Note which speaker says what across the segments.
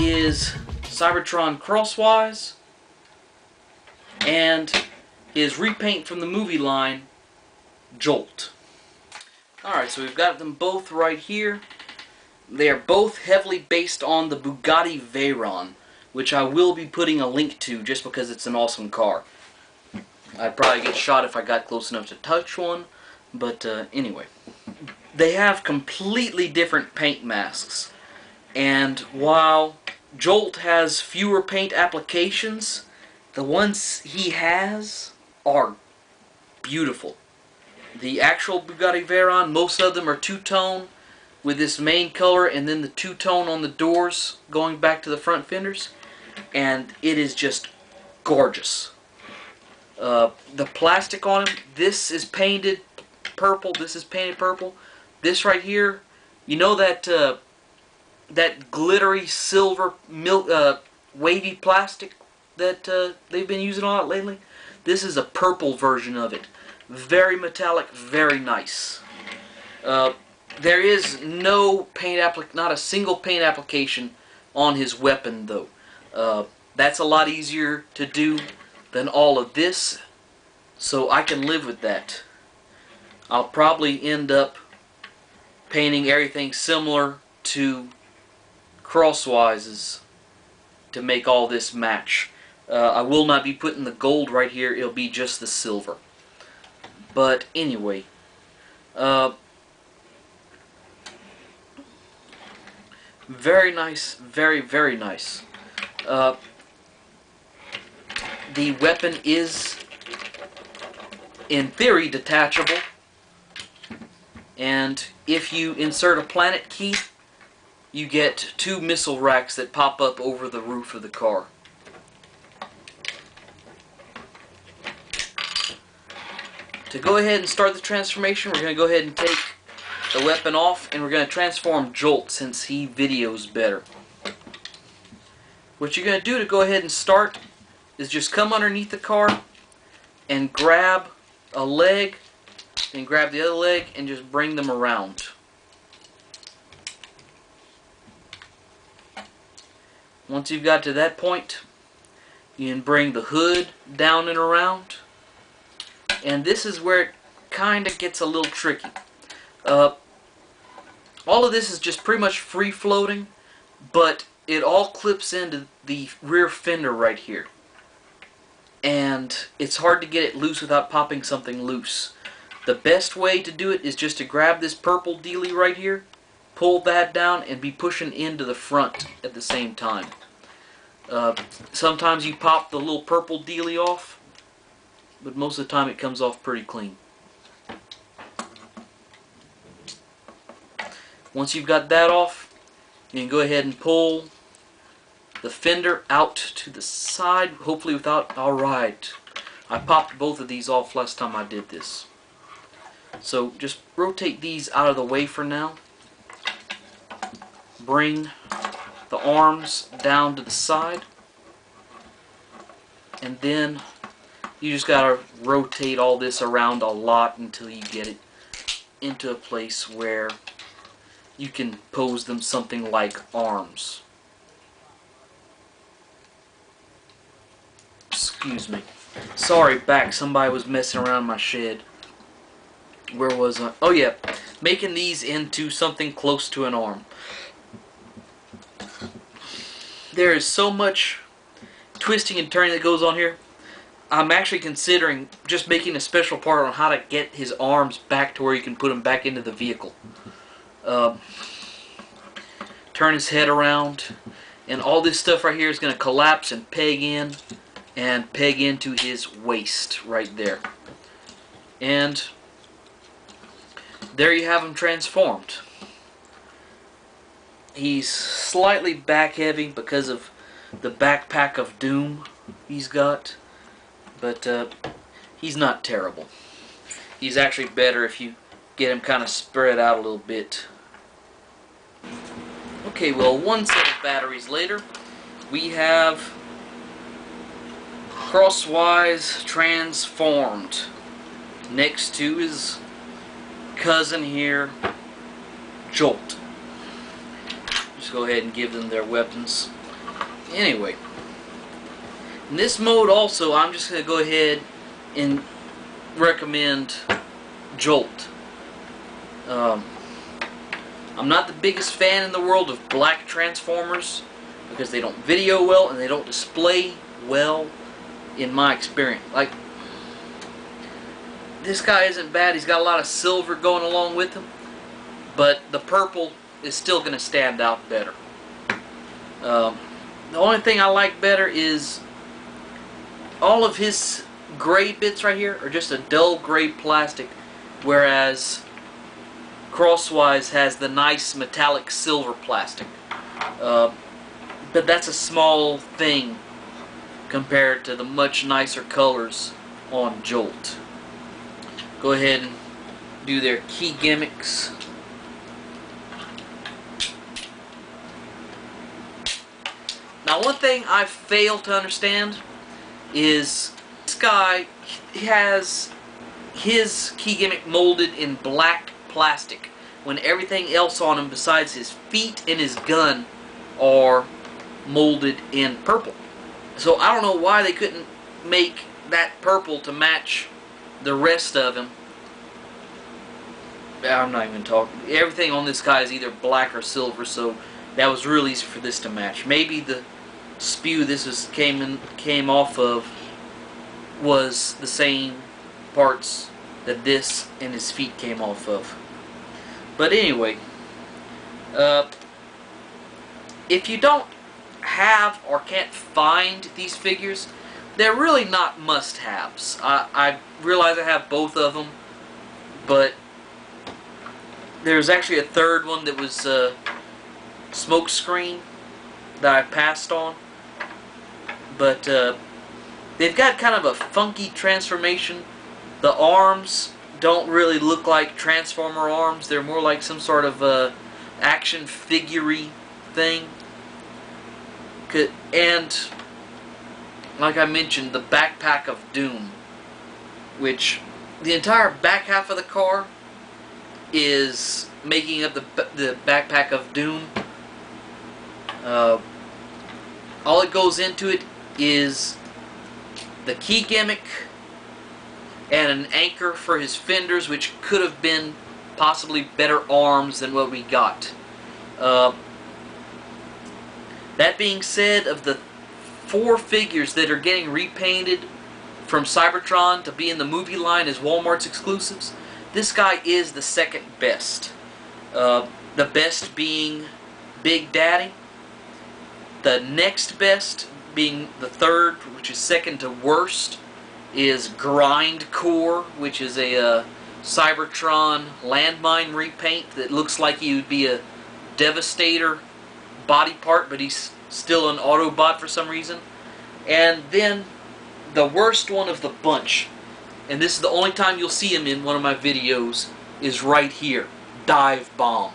Speaker 1: is Cybertron Crosswise and his repaint from the movie line, Jolt. Alright, so we've got them both right here. They are both heavily based on the Bugatti Veyron, which I will be putting a link to just because it's an awesome car. I'd probably get shot if I got close enough to touch one, but anyway. They have completely different paint masks, and while Jolt has fewer paint applications, the ones he has are beautiful. The actual Bugatti Veyron, most of them are two-tone with this main color and then the two-tone on the doors going back to the front fenders, and it is just gorgeous. The plastic on him, this is painted purple, this is painted purple. This right here, you know that that glittery silver wavy plastic that they've been using a lot lately? This is a purple version of it. Very metallic, very nice. There is no paint not a single paint application on his weapon though. That's a lot easier to do than all of this, so I can live with that. I'll probably end up painting everything similar to Crosswise's to make all this match. I will not be putting the gold right here, it'll be just the silver. But anyway, very nice, very, very nice. The weapon is, in theory, detachable. And if you insert a planet key, you get 2 missile racks that pop up over the roof of the car. To go ahead and start the transformation, we're going to go ahead and take the weapon off, and we're going to transform Jolt since he videos better. What you're going to do to go ahead and start is just come underneath the car and grab a leg, then grab the other leg and just bring them around. Once you've got to that point, you can bring the hood down and around. And this is where it kind of gets a little tricky. All of this is just pretty much free floating, but it all clips into the rear fender right here. And it's hard to get it loose without popping something loose. The best way to do it is just to grab this purple dealie right here, pull that down, and be pushing into the front at the same time. Sometimes you pop the little purple dealie off, but most of the time it comes off pretty clean. Once you've got that off, you can go ahead and pull the fender out to the side, hopefully without... Alright, I popped both of these off last time I did this. So just rotate these out of the way for now. Bring the arms down to the side. And then you just gotta rotate all this around a lot until you get it into a place where you can pose them something like arms. Excuse me. Sorry, back. Somebody was messing around my shed. Where was I? Oh yeah, making these into something close to an arm. There is so much twisting and turning that goes on here. I'm actually considering just making a special part on how to get his arms back to where you can put them back into the vehicle. Turn his head around, and all this stuff right here is going to collapse and peg in and peg into his waist right there. And there you have him transformed. He's slightly back heavy because of the backpack of doom he's got, but he's not terrible. He's actually better if you get him kind of spread out a little bit. Okay, well, one set of batteries later, we have Crosswise transformed next to his cousin here, Jolt. Just go ahead and give them their weapons. Anyway, in this mode also, I'm just going to go ahead and recommend Jolt. I'm not the biggest fan in the world of black Transformers because they don't video well and they don't display well in my experience. Like, this guy isn't bad. He's got a lot of silver going along with him, but the purple is still going to stand out better. The only thing I like better is all of his gray bits right here are just a dull gray plastic, whereas Crosswise has the nice metallic silver plastic. But that's a small thing compared to the much nicer colors on Jolt. Go ahead and do their key gimmicks. Now, one thing I fail to understand is this guy has his key gimmick molded in black plastic when everything else on him besides his feet and his gun are molded in purple. So I don't know why they couldn't make that purple to match the rest of him. I'm not even talking. Everything on this guy is either black or silver, so that was real easy for this to match. Maybe the spew this came off of was the same parts that this and his feet came off of. But anyway, if you don't have or can't find these figures, they're really not must-haves. I realize I have both of them, but there's actually a third one that was smoke screen that I passed on. But they've got kind of a funky transformation. The arms don't really look like Transformer arms. They're more like some sort of action figure-y thing. And like I mentioned, the backpack of doom, which the entire back half of the car is making up the backpack of doom. All it goes into it is the key gimmick and an anchor for his fenders, which could have been possibly better arms than what we got. That being said, of the 4 figures that are getting repainted from Cybertron to be in the movie line as Walmart's exclusives, this guy is the second best. The best being Big Daddy. The next best being the third, which is second to worst, is Grindcore, which is a Cybertron landmine repaint that looks like he would be a Devastator body part, but he's still an Autobot for some reason. And then the worst one of the bunch, and this is the only time you'll see him in one of my videos, is right here, Dive Bomb.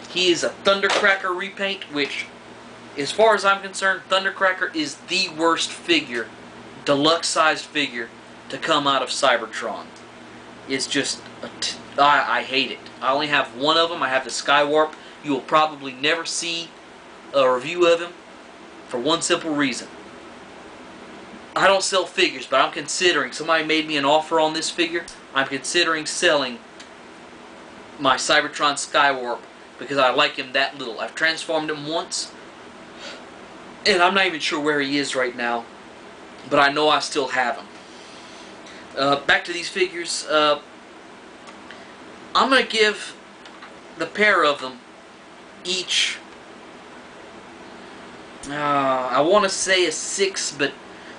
Speaker 1: He is a Thundercracker repaint, which, as far as I'm concerned, Thundercracker is the worst figure, deluxe-sized figure, to come out of Cybertron. It's just, I hate it. I only have one of them. I have the Skywarp. You will probably never see a review of him for one simple reason. I don't sell figures, but I'm considering, somebody made me an offer on this figure, I'm considering selling my Cybertron Skywarp because I like him that little. I've transformed him once, and I'm not even sure where he is right now, but I know I still have him. Back to these figures. I'm going to give the pair of them each, I want to say a 6, but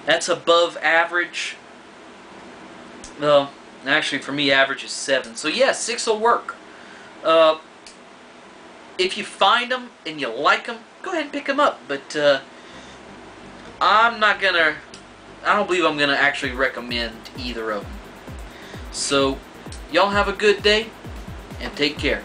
Speaker 1: that's above average. Well, actually for me average is 7. So yeah, 6 will work. If you find them and you like them, go ahead and pick them up. But I don't believe I'm gonna actually recommend either of them. So y'all have a good day and take care.